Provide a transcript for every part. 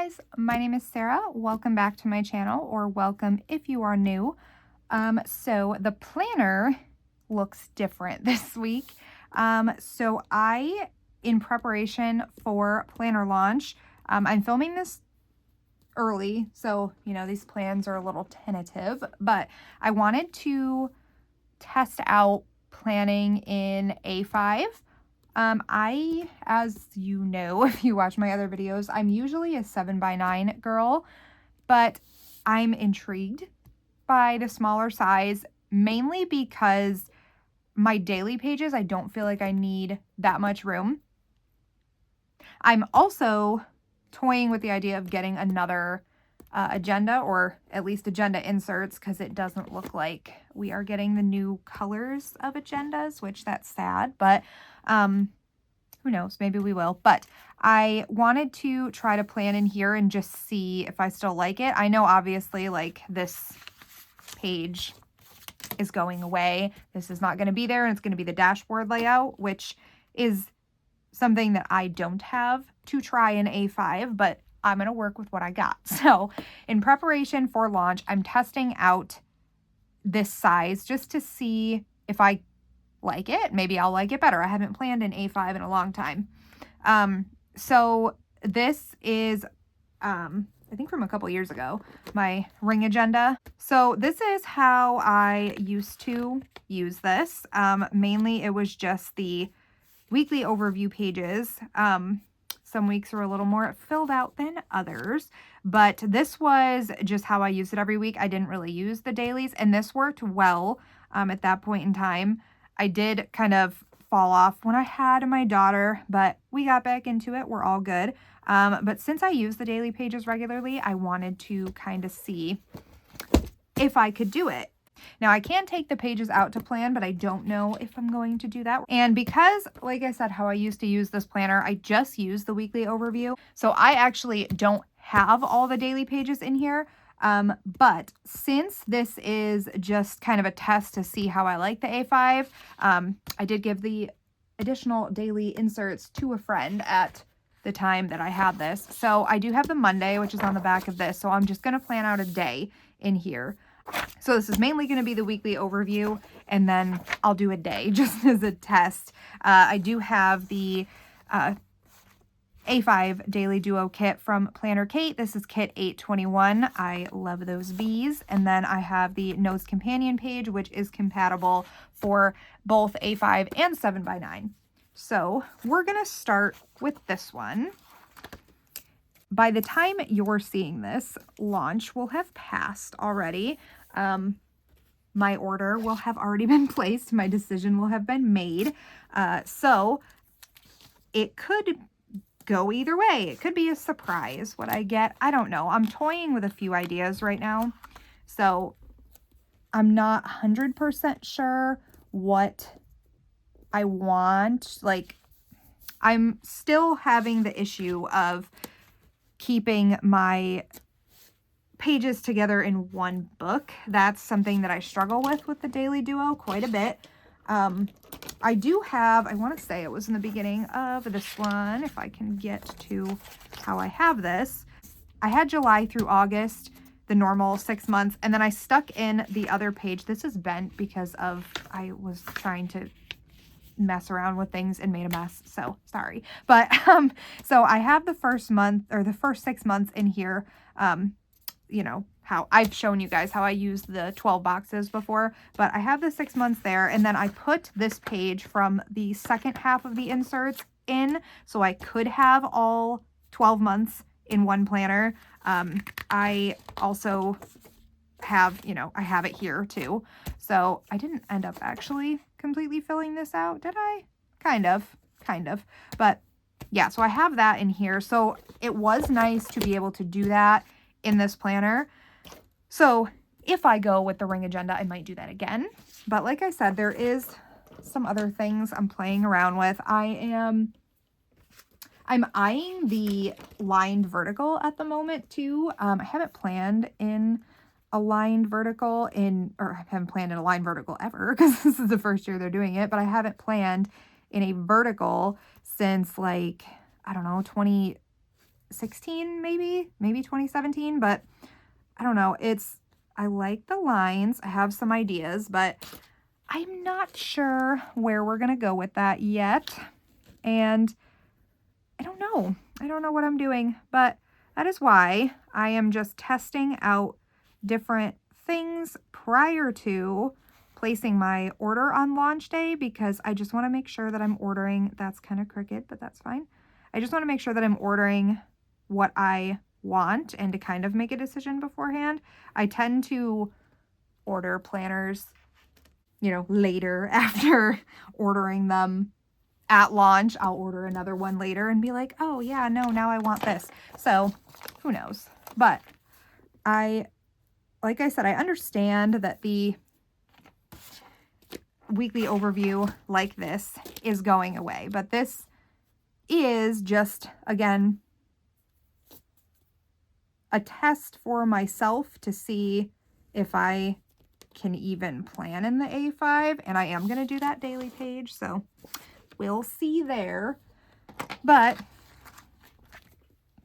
guys, my name is Sarah. Welcome back to my channel, or welcome if you are new. So the planner looks different this week. In preparation for planner launch, I'm filming this early, so these plans are a little tentative, but I wanted to test out planning in A5. As you know, if you watch my other videos, I'm usually a 7x9 girl, but I'm intrigued by the smaller size, mainly because my daily pages, I don't feel like I need that much room. I'm also toying with the idea of getting another agenda, or at least agenda inserts, because it doesn't look like we are getting the new colors of agendas, which that's sad, but who knows, maybe we will. But I wanted to try to plan in here and just see if I still like it. I know obviously like this page is going away. This is not going to be there, and it's going to be the dashboard layout, which is something that I don't have to try in A5, but I'm going to work with what I got. So in preparation for launch, I'm testing out this size just to see if I like it. Maybe I'll like it better. I haven't planned an A5 in a long time. So this is, I think from a couple years ago, my ring agenda. So this is how I used to use this. Mainly it was just the weekly overview pages. Some weeks were a little more filled out than others, but this was just how I used it every week. I didn't really use the dailies, and this worked well at that point in time. I did kind of fall off when I had my daughter, but we got back into it. We're all good. But since I use the daily pages regularly, I wanted to kind of see if I could do it. Now, I can take the pages out to plan, but I don't know if I'm going to do that. And because, like I said, how I used to use this planner, I just use the weekly overview. So I actually don't have all the daily pages in here. But since this is just kind of a test to see how I like the A5, I did give the additional daily inserts to a friend at the time that I had this. So I do have the Monday, which is on the back of this. So I'm just going to plan out a day in here. So this is mainly going to be the weekly overview, and then I'll do a day just as a test. I do have the A5 Daily Duo kit from Planner Kate. This is kit 821. I love those bees. And then I have the Nose Companion page, which is compatible for both A5 and 7x9. So we're going to start with this one. By the time you're seeing this, launch will have passed already. My order will have already been placed. My decision will have been made. So it could go either way. It could be a surprise what I get. I don't know. I'm toying with a few ideas right now. So I'm not 100% sure what I want. Like, I'm still having the issue of keeping my pages together in one book. That's something that I struggle with the Daily Duo quite a bit. I do have, I want to say it was in the beginning of this one, if I can get to how I have this. I had July through August, the normal 6 months, and then I stuck in the other page. This is bent because I was trying to mess around with things and made a mess, so sorry. But so I have the first month, or the first 6 months in here. How I've shown you guys how I used the 12 boxes before, but I have the 6 months there, and then I put this page from the second half of the inserts in, so I could have all 12 months in one planner. I also have, I have it here too. So I didn't end up actually completely filling this out, did I? Kind of. But yeah, so I have that in here. So it was nice to be able to do that in this planner. So if I go with the ring agenda, I might do that again. But like I said, there is some other things I'm playing around with. I'm eyeing the lined vertical at the moment too. I haven't planned in a lined vertical or I haven't planned in a lined vertical ever, because this is the first year they're doing it, but I haven't planned in a vertical since, like, I don't know, 2016, maybe 2017, but I don't know. I like the lines. I have some ideas, but I'm not sure where we're going to go with that yet. And I don't know. I don't know what I'm doing, but that is why I am just testing out different things prior to placing my order on launch day, because I just want to make sure that I'm ordering. That's kind of crooked, but that's fine. I just want to make sure that I'm ordering what I want and to kind of make a decision beforehand. I tend to order planners, later after ordering them at launch. I'll order another one later and be like, oh yeah, no, now I want this. So who knows? But like I said, I understand that the weekly overview like this is going away, but this is just, again, a test for myself to see if I can even plan in the A5, and I am going to do that daily page, so we'll see there. But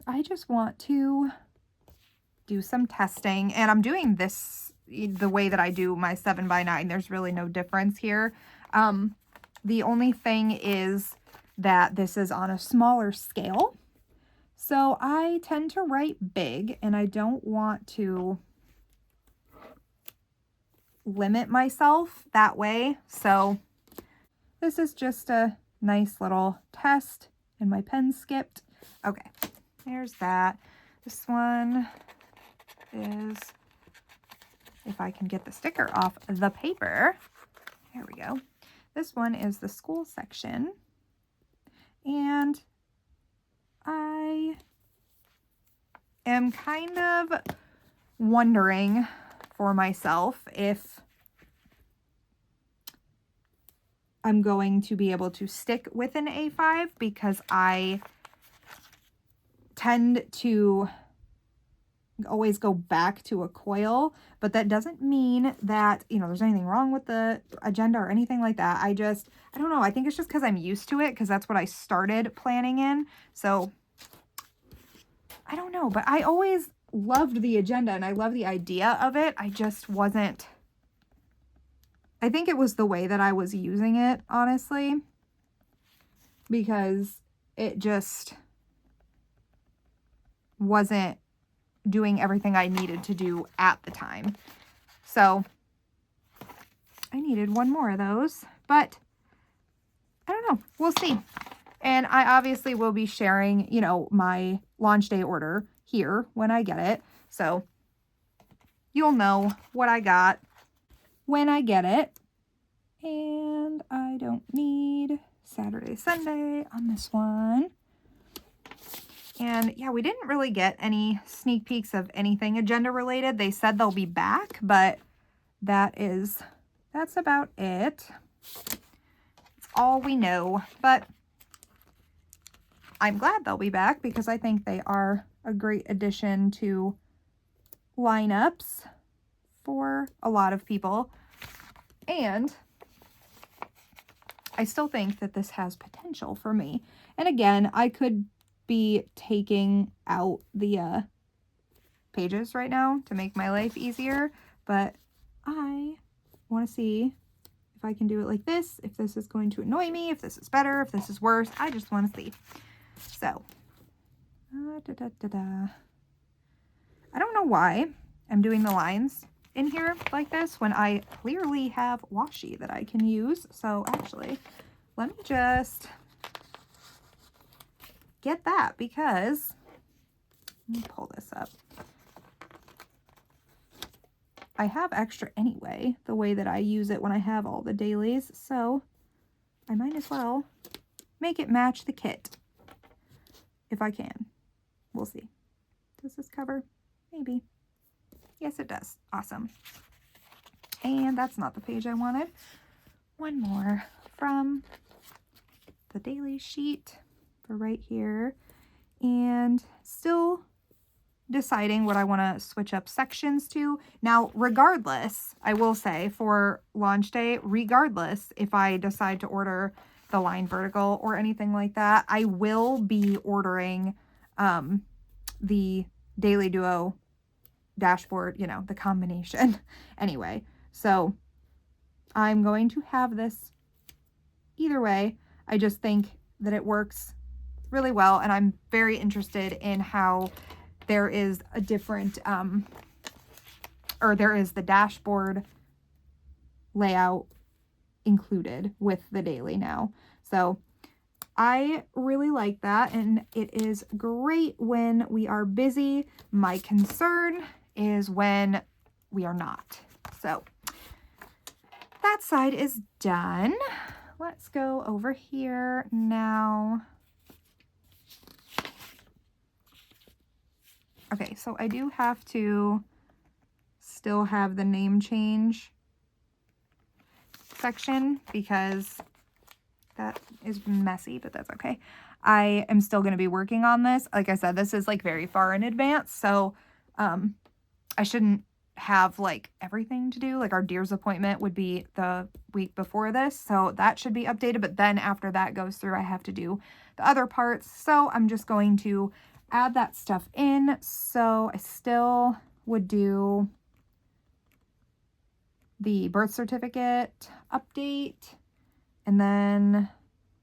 I just want to do some testing, and I'm doing this the way that I do my 7x9. There's really no difference here. The only thing is that this is on a smaller scale. So I tend to write big, and I don't want to limit myself that way. So this is just a nice little test, and my pen skipped. Okay, there's that. This one is, if I can get the sticker off the paper, there we go. This one is the school section, and I am kind of wondering for myself if I'm going to be able to stick with an A5, because I tend to always go back to a coil, but that doesn't mean that, there's anything wrong with the agenda or anything like that. I don't know. I think it's just because I'm used to it, because that's what I started planning in. So I don't know, but I always loved the agenda and I love the idea of it. I just wasn't, I think it was the way that I was using it, honestly, because it just wasn't doing everything I needed to do at the time. So I needed one more of those, but I don't know. We'll see. And I obviously will be sharing, my launch day order here when I get it. So you'll know what I got when I get it. And I don't need Saturday, Sunday on this one. And yeah, we didn't really get any sneak peeks of anything agenda related. They said they'll be back, but that's about it. It's all we know, but I'm glad they'll be back, because I think they are a great addition to lineups for a lot of people. And I still think that this has potential for me. And again, I could be taking out the pages right now to make my life easier, but I want to see if I can do it like this, if this is going to annoy me, if this is better, if this is worse. I just want to see. So I don't know why I'm doing the lines in here like this when I clearly have washi that I can use. So actually, let me just get that, because let me pull this up. I have extra anyway, the way that I use it when I have all the dailies, so I might as well make it match the kit if I can. We'll see. Does this cover? Maybe. Yes, it does. Awesome. And that's not the page I wanted. One more from the daily sheet for right here, and still deciding what I want to switch up sections to. Now, regardless, I will say for launch day, regardless if I decide to order the line vertical or anything like that, I will be ordering the Daily Duo dashboard, you know, the combination. Anyway, so I'm going to have this either way. I just think that it works really well, and I'm very interested in how there is a different, or there is the dashboard layout included with the daily now. So I really like that, and it is great when we are busy. My concern is when we are not. So that side is done. Let's go over here now. Okay, so I do have to still have the name change section because that is messy, but that's okay. I am still going to be working on this. Like I said, this is like very far in advance, so I shouldn't have like everything to do. Like our Deers appointment would be the week before this, so that should be updated, but then after that goes through, I have to do the other parts. So I'm just going to add that stuff in. So I still would do the birth certificate update, and then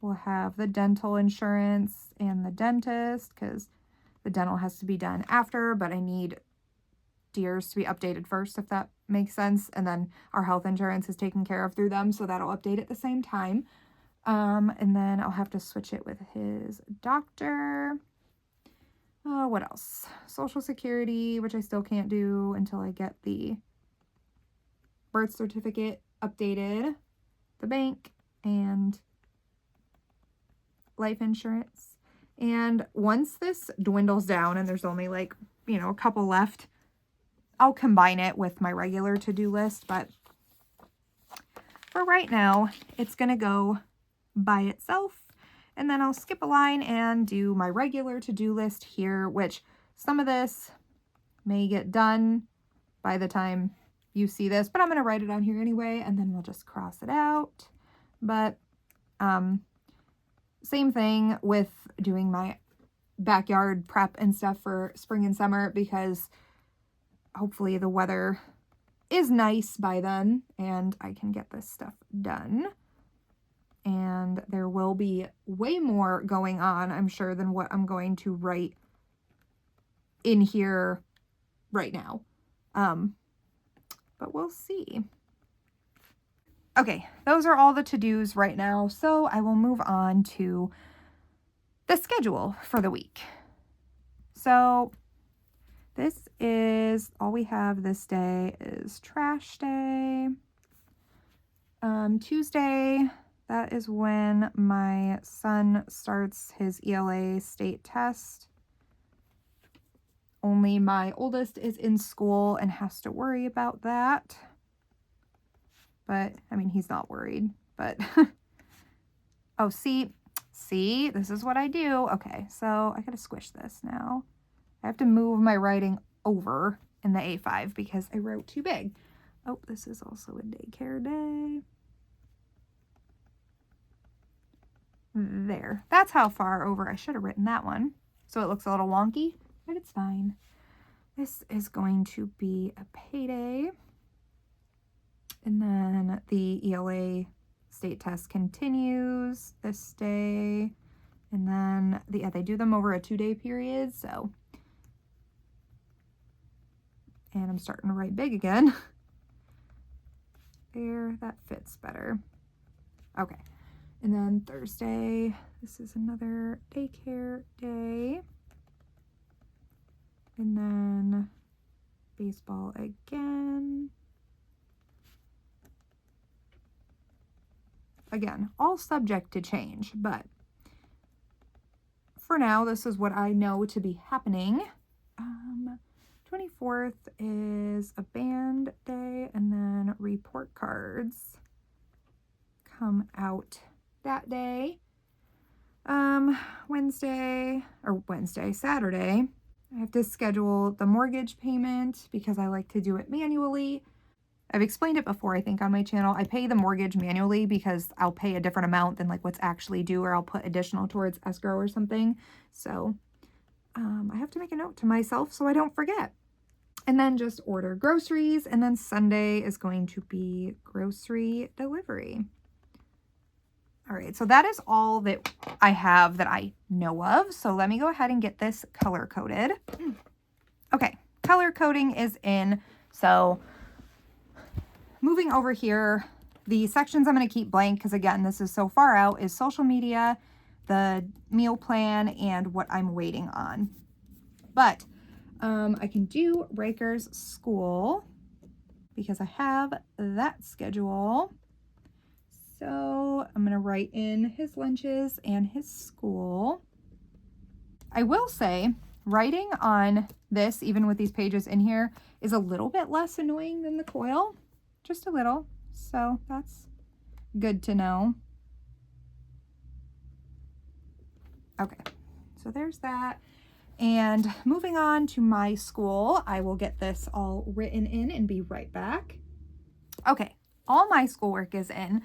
we'll have the dental insurance and the dentist, because the dental has to be done after, but I need Deers to be updated first, if that makes sense. And then our health insurance is taken care of through them, so that'll update at the same time. And then I'll have to switch it with his doctor. What else? Social Security, which I still can't do until I get the birth certificate updated, the bank, and life insurance. And once this dwindles down and there's only like, you know, a couple left, I'll combine it with my regular to-do list. But for right now, it's going to go by itself. And then I'll skip a line and do my regular to-do list here, which some of this may get done by the time you see this, but I'm going to write it on here anyway, and then we'll just cross it out. But same thing with doing my backyard prep and stuff for spring and summer, because hopefully the weather is nice by then and I can get this stuff done. And there will be way more going on, I'm sure, than what I'm going to write in here right now. But we'll see. Okay, those are all the to-dos right now, so I will move on to the schedule for the week. So this is all we have this day is trash day. Tuesday, that is when my son starts his ELA state test. Only my oldest is in school and has to worry about that. But, I mean, he's not worried, but... Oh, see, this is what I do. Okay, so I gotta squish this now. I have to move my writing over in the A5 because I wrote too big. Oh, this is also a daycare day. There. That's how far over I should have written that one. So it looks a little wonky, but it's fine. This is going to be a payday. And then the ELA state test continues this day. And then, they do them over a 2-day period, so. And I'm starting to write big again. There, that fits better. Okay. And then Thursday, this is another daycare day. And then baseball again. Again, all subject to change, but for now, this is what I know to be happening. 24th is a band day, and then report cards come out that day. Saturday, I have to schedule the mortgage payment because I like to do it manually. I've explained it before, I think, on my channel. I pay the mortgage manually because I'll pay a different amount than like what's actually due, or I'll put additional towards escrow or something. So I have to make a note to myself so I don't forget. And then just order groceries, and then Sunday is going to be grocery delivery. All right, so that is all that I have that I know of. So let me go ahead and get this color coded. Okay, color coding is in. So moving over here, the sections I'm going to keep blank because, again, this is so far out, is social media, the meal plan, and what I'm waiting on. But I can do Raker's school because I have that schedule. So I'm going to write in his lunches and his school. I will say writing on this, even with these pages in here, is a little bit less annoying than the coil. Just a little. So that's good to know. Okay, so there's that. And moving on to my school, I will get this all written in and be right back. Okay, all my schoolwork is in.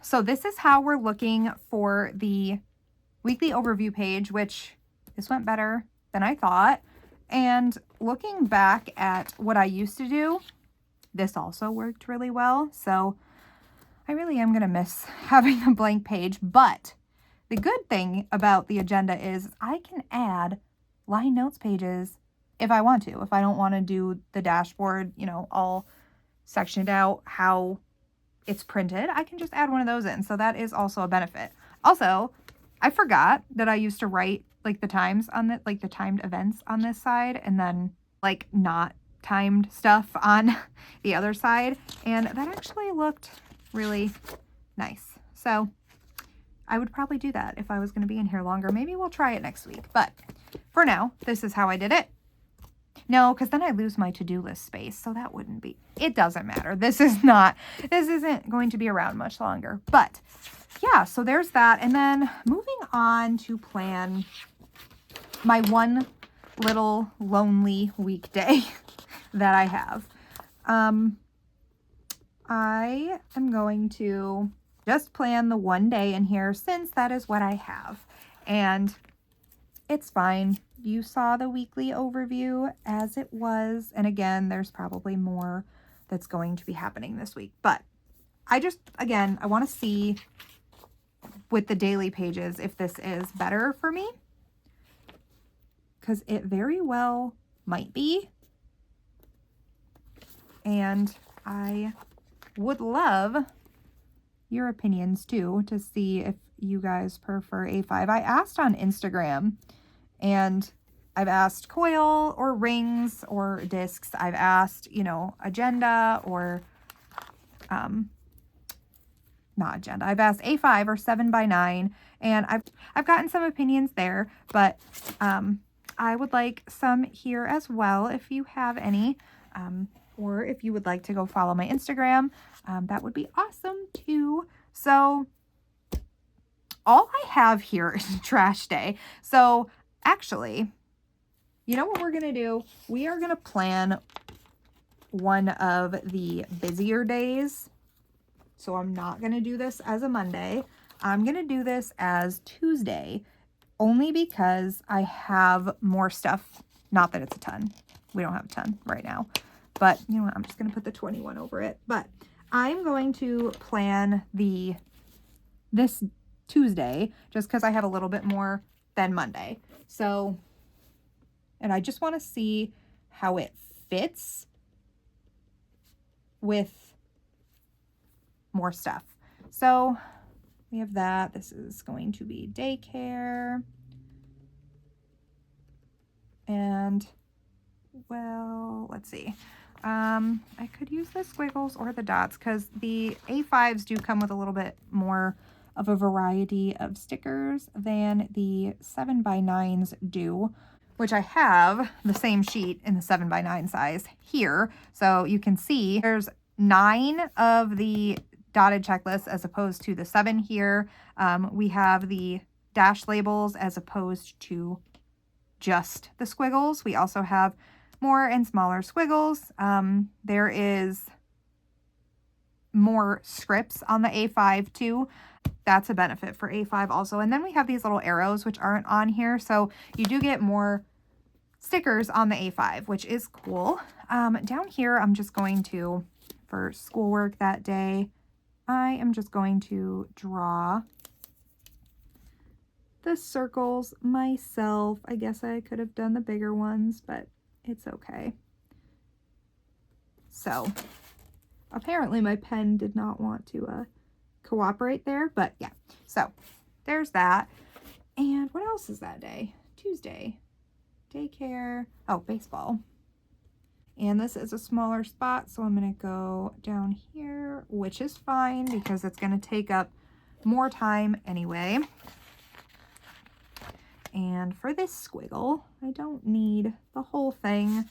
So this is how we're looking for the weekly overview page, which this went better than I thought. And looking back at what I used to do, this also worked really well. So I really am going to miss having a blank page. But the good thing about the agenda is I can add line notes pages if I want to. If I don't want to do the dashboard, you know, all sectioned out how it's printed, I can just add one of those in. So that is also a benefit. Also, I forgot that I used to write like the times on the, like the timed events on this side, and then like not timed stuff on the other side. And that actually looked really nice. So I would probably do that if I was going to be in here longer. Maybe we'll try it next week. But for now, this is how I did it. No, because then I lose my to-do list space. So that wouldn't be, it doesn't matter. This isn't going to be around much longer. But yeah, so there's that. And then moving on to plan my one little lonely weekday that I have. I am going to just plan the one day in here since that is what I have. And it's fine. You saw the weekly overview as it was. And again, there's probably more that's going to be happening this week. But I just, again, I want to see with the daily pages if this is better for me. Because it very well might be. And I would love your opinions too, to see if you guys prefer A5. I asked on Instagram, and I've asked coil or rings or discs. I've asked, you know, agenda or, not agenda. I've asked A5 or 7x9, and I've gotten some opinions there, but, I would like some here as well if you have any, or if you would like to go follow my Instagram, that would be awesome too. So all I have here is trash day. So actually, you know what we're going to do? We are going to plan one of the busier days. So I'm not going to do this as a Monday. I'm going to do this as Tuesday, only because I have more stuff. Not that it's a ton. We don't have a ton right now. But you know what? I'm just going to put the 21 over it. But I'm going to plan this Tuesday just because I have a little bit more than Monday. So, and I just want to see how it fits with more stuff. So we have that. This is going to be daycare. And, well, let's see. I could use the squiggles or the dots because the A5s do come with a little bit more of a variety of stickers than the 7x9s do, which I have the same sheet in the 7x9 size here. So you can see there's 9 of the dotted checklists as opposed to the 7 here. We have the dash labels as opposed to just the squiggles. We also have more and smaller squiggles. There is more scripts on the A5 too. that's a benefit for A5 also. And then we have these little arrows, which aren't on here. So you do get more stickers on the A5, which is cool. Down here, I'm just going to, for schoolwork that day, I am just going to draw the circles myself. I guess I could have done the bigger ones, but it's okay. So apparently my pen did not want to cooperate there, but yeah. So there's that. And what else is that day? Tuesday. Daycare. Oh, baseball. And this is a smaller spot, so I'm going to go down here, which is fine because it's going to take up more time anyway. And for this squiggle, I don't need the whole thing,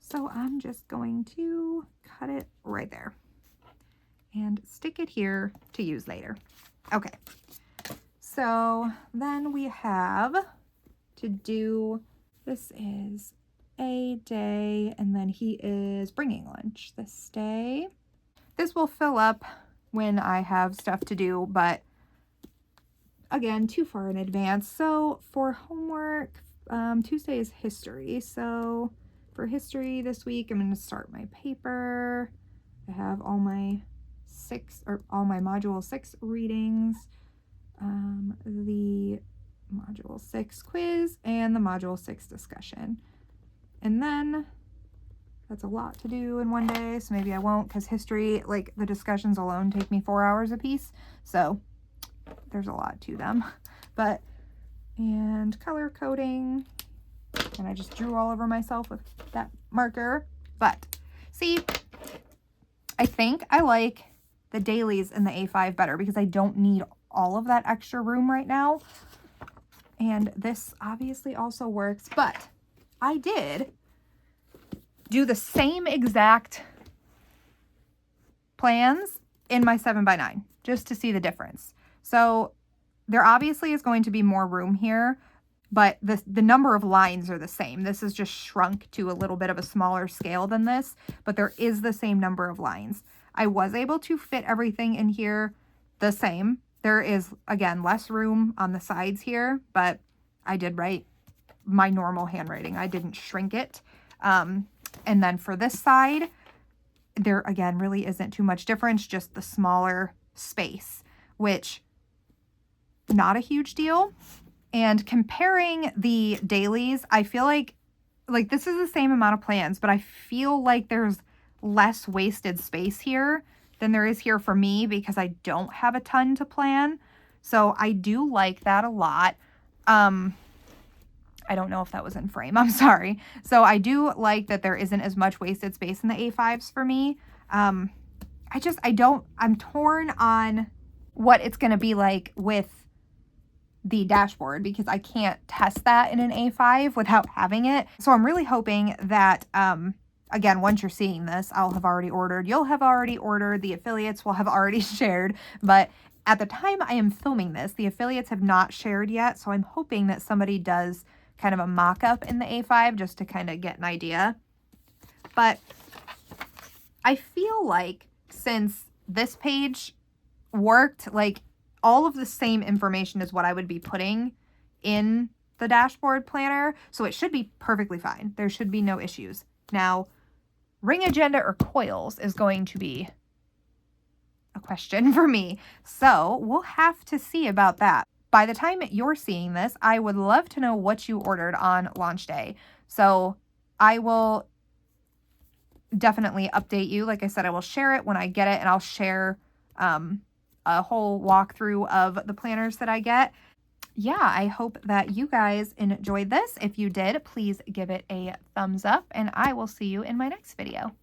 so I'm just going to cut it right there and stick it here to use later. Okay, so then we have to do, this is a day, and then he is bringing lunch this day. This will fill up when I have stuff to do, but again, too far in advance. So for homework, Tuesday is history. So for history this week, I'm going to start my paper. I have all my module 6 readings, the module 6 quiz, and the module 6 discussion. And then that's a lot to do in one day, so maybe I won't, because history, like the discussions alone take me 4 hours a piece. So there's a lot to them. But, and color coding, and I just drew all over myself with that marker. But see, I think I like the dailies in the A5 better because I don't need all of that extra room right now. And this obviously also works, but I did do the same exact plans in my 7x9 just to see the difference. So there obviously is going to be more room here, but the number of lines are the same. This is just shrunk to a little bit of a smaller scale than this, but there is the same number of lines. I was able to fit everything in here the same. There is, again, less room on the sides here, but I did write my normal handwriting. I didn't shrink it. And then for this side, there, again, really isn't too much difference, just the smaller space, which not a huge deal. And comparing the dailies, I feel like this is the same amount of plans, but I feel like there's less wasted space here than there is here for me because I don't have a ton to plan. So I do like that a lot. I don't know if that was in frame. I'm sorry. So I do like that there isn't as much wasted space in the A5s for me. I'm torn on what it's going to be like with the dashboard because I can't test that in an A5 without having it. So I'm really hoping that, again, once you're seeing this, I'll have already ordered. You'll have already ordered. The affiliates will have already shared. But at the time I am filming this, the affiliates have not shared yet. So I'm hoping that somebody does kind of a mock-up in the A5 just to kind of get an idea. But I feel like since this page worked, like all of the same information is what I would be putting in the dashboard planner. So it should be perfectly fine. There should be no issues. Now, ring agenda or coils is going to be a question for me. So we'll have to see about that. By the time you're seeing this, I would love to know what you ordered on launch day. So I will definitely update you. Like I said, I will share it when I get it, and I'll share a whole walkthrough of the planners that I get. Yeah, I hope that you guys enjoyed this. If you did, please give it a thumbs up, and I will see you in my next video.